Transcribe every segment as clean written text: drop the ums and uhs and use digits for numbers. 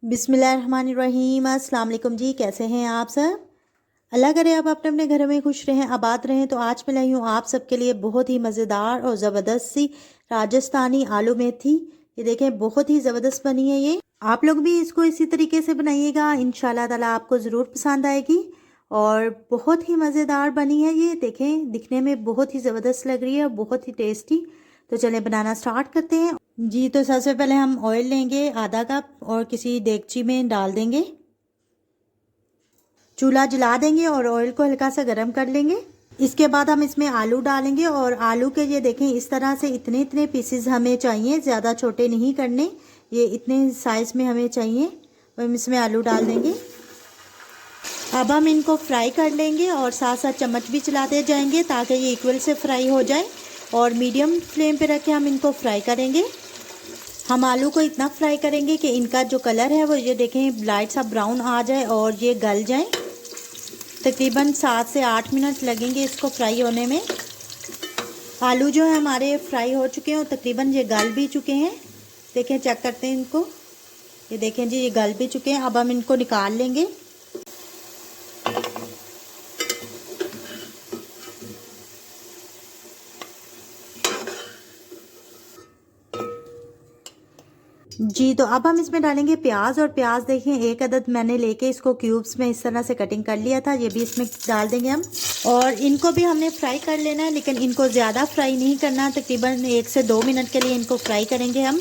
बिस्मिल्लाहिर्रहमानिर्रहीम। अस्सलाम वालेकुम जी, कैसे हैं आप सब? अल्लाह करे आप अपने अपने घरों में खुश रहें, आबाद रहें। तो आज मैं लाई हूँ आप सबके लिए बहुत ही मज़ेदार और ज़बरदस्त सी राजस्थानी आलू मेथी। ये देखें, बहुत ही ज़बरदस्त बनी है ये। आप लोग भी इसको इसी तरीके से बनाइएगा, इंशाल्लाह ताला आपको ज़रूर पसंद आएगी। और बहुत ही मज़ेदार बनी है ये। देखें, दिखने में बहुत ही ज़बरदस्त लग रही है और बहुत ही टेस्टी। तो चलें बनाना स्टार्ट करते हैं जी। तो सबसे पहले हम ऑयल लेंगे आधा कप और किसी देगची में डाल देंगे। चूल्हा जला देंगे और ऑयल को हल्का सा गर्म कर लेंगे। इसके बाद हम इसमें आलू डालेंगे और आलू के ये देखें इस तरह से इतने इतने पीसेस हमें चाहिए, ज़्यादा छोटे नहीं करने, ये इतने साइज़ में हमें चाहिए। और हम इसमें आलू डाल देंगे। अब हम इनको फ्राई कर लेंगे और साथ साथ चम्मच भी चलाते जाएंगे ताकि ये इक्वल से फ्राई हो जाए। और मीडियम फ्लेम पे रख के हम इनको फ्राई करेंगे। हम आलू को इतना फ्राई करेंगे कि इनका जो कलर है वो ये देखें लाइट सा ब्राउन आ जाए और ये गल जाए। तकरीबन 7 से 8 मिनट लगेंगे इसको फ्राई होने में। आलू जो है हमारे फ्राई हो चुके हैं और तकरीबन ये गल भी चुके हैं। देखें, चेक करते हैं इनको। ये देखें जी, ये गल भी चुके हैं। अब हम इनको निकाल लेंगे। जी, तो अब हम इसमें डालेंगे प्याज। और प्याज देखें, एक अदद मैंने लेके इसको क्यूब्स में इस तरह से कटिंग कर लिया था, ये भी इसमें डाल देंगे हम। और इनको भी हमने फ्राई कर लेना है, लेकिन इनको ज़्यादा फ्राई नहीं करना। तकरीबन 1 से 2 मिनट के लिए इनको फ्राई करेंगे हम।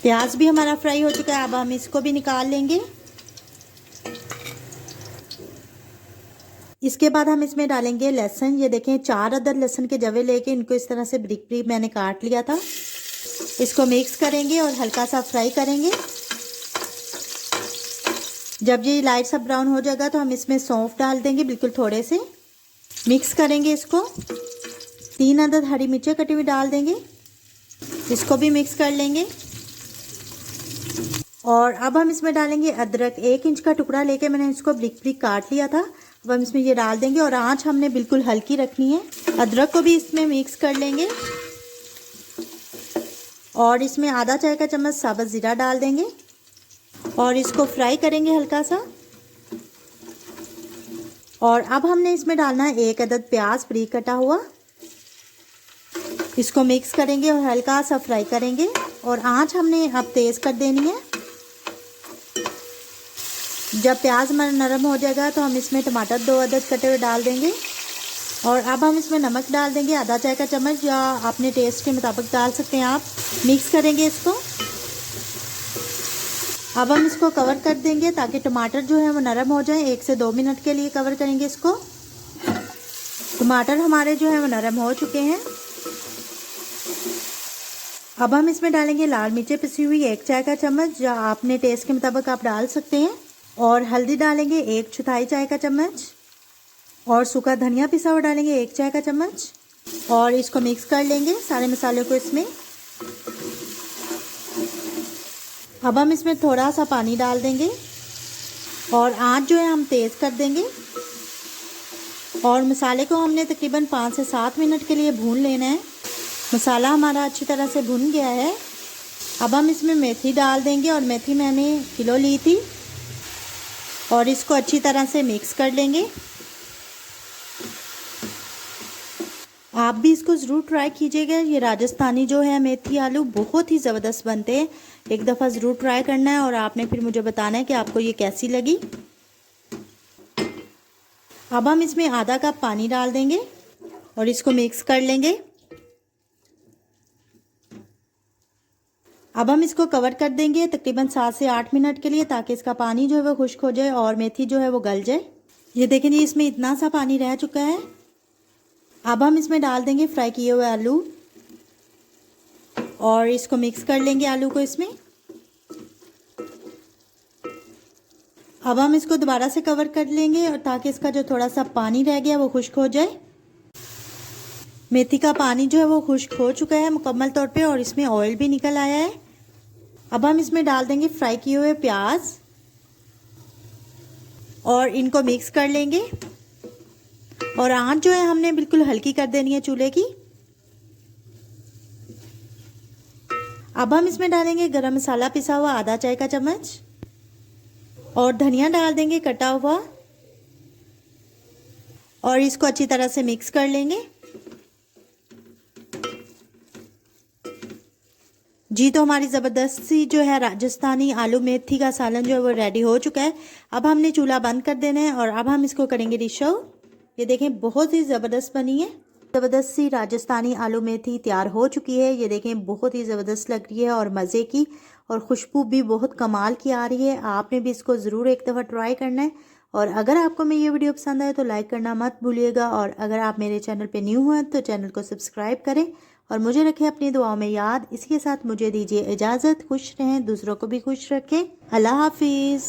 प्याज भी हमारा फ्राई हो चुका है, अब हम इसको भी निकाल लेंगे। इसके बाद हम इसमें डालेंगे लहसुन। ये देखें, 4 अदद लहसुन के जवे लेके इनको इस तरह से ब्रिक ब्रिक मैंने काट लिया था। इसको मिक्स करेंगे और हल्का सा फ्राई करेंगे। जब ये लाइट सा ब्राउन हो जाएगा तो हम इसमें सौंफ डाल देंगे, बिल्कुल थोड़े से। मिक्स करेंगे इसको। 3 अदद हरी मिर्चें कटी हुई डाल देंगे, इसको भी मिक्स कर लेंगे। और अब हम इसमें डालेंगे अदरक। 1 इंच का टुकड़ा लेके मैंने इसको ब्रिक ब्रिक काट लिया था। अब हम इसमें ये डाल देंगे और आंच हमने बिल्कुल हल्की रखनी है। अदरक को भी इसमें मिक्स कर लेंगे और इसमें आधा चाय का चम्मच साबुत ज़ीरा डाल देंगे और इसको फ्राई करेंगे हल्का सा। और अब हमने इसमें डालना है 1 अदद प्याज बारीक कटा हुआ। इसको मिक्स करेंगे और हल्का सा फ्राई करेंगे और आंच हमने अब तेज़ कर देनी है। जब प्याज हमारा नरम हो जाएगा तो हम इसमें टमाटर 2 अदद कटे हुए डाल देंगे। और अब हम इसमें नमक डाल देंगे आधा चाय का चम्मच, या अपने टेस्ट के मुताबिक डाल सकते हैं आप। मिक्स करेंगे इसको। अब हम इसको कवर कर देंगे ताकि टमाटर जो है वो नरम हो जाए। 1 से 2 मिनट के लिए कवर करेंगे इसको। टमाटर हमारे जो है वो नरम हो चुके हैं। अब हम इसमें डालेंगे लाल मिर्चें पिसी हुई 1 चाय का चम्मच, या अपने टेस्ट के मुताबिक आप डाल सकते हैं। और हल्दी डालेंगे 1/4 चाय का चम्मच। और सूखा धनिया पिसा हुआ डालेंगे 1 चाय का चम्मच। और इसको मिक्स कर लेंगे सारे मसालों को इसमें। अब हम इसमें थोड़ा सा पानी डाल देंगे और आंच जो है हम तेज़ कर देंगे। और मसाले को हमने तकरीबन 5 से 7 मिनट के लिए भून लेना है। मसाला हमारा अच्छी तरह से भुन गया है। अब हम इसमें मेथी डाल देंगे और मेथी मैंने किलो ली थी और इसको अच्छी तरह से मिक्स कर लेंगे। आप भी इसको ज़रूर ट्राई कीजिएगा। ये राजस्थानी जो है मेथी आलू बहुत ही ज़बरदस्त बनते हैं। एक दफ़ा ज़रूर ट्राई करना है और आपने फिर मुझे बताना है कि आपको ये कैसी लगी। अब हम इसमें आधा कप पानी डाल देंगे और इसको मिक्स कर लेंगे। अब हम इसको कवर कर देंगे तकरीबन 7 से 8 मिनट के लिए ताकि इसका पानी जो है वो खुश्क हो जाए और मेथी जो है वो गल जाए। ये देखें जी, इसमें इतना सा पानी रह चुका है। अब हम इसमें डाल देंगे फ्राई किए हुए आलू और इसको मिक्स कर लेंगे आलू को इसमें। अब हम इसको दोबारा से कवर कर लेंगे और ताकि इसका जो थोड़ा सा पानी रह गया वो खुश्क हो जाए। मेथी का पानी जो है वो खुश्क हो चुका है मुकम्मल तौर पे और इसमें ऑयल भी निकल आया है। अब हम इसमें डाल देंगे फ्राई किए हुए प्याज और इनको मिक्स कर लेंगे। और आंच जो है हमने बिल्कुल हल्की कर देनी है चूल्हे की। अब हम इसमें डालेंगे गरम मसाला पिसा हुआ आधा चाय का चम्मच और धनिया डाल देंगे कटा हुआ और इसको अच्छी तरह से मिक्स कर लेंगे। जी तो हमारी ज़बरदस्त सी जो है राजस्थानी आलू मेथी का सालन जो है वो रेडी हो चुका है। अब हमने चूल्हा बंद कर देना है और अब हम इसको करेंगे डिश आउट। ये देखें बहुत ही ज़बरदस्त बनी है। ज़बरदस्त सी राजस्थानी आलू मेथी तैयार हो चुकी है। ये देखें बहुत ही ज़बरदस्त लग रही है और मज़े की, और खुशबू भी बहुत कमाल की आ रही है। आपने भी इसको ज़रूर एक दफ़ा ट्राई करना है। और अगर आपको मेरी ये वीडियो पसंद आए तो लाइक करना मत भूलिएगा, और अगर आप मेरे चैनल पे न्यू हैं तो चैनल को सब्सक्राइब करें और मुझे रखें अपनी दुआओं में याद। इसी के साथ मुझे दीजिए इजाज़त। खुश रहें, दूसरों को भी खुश रखें। अल्लाह हाफिज़।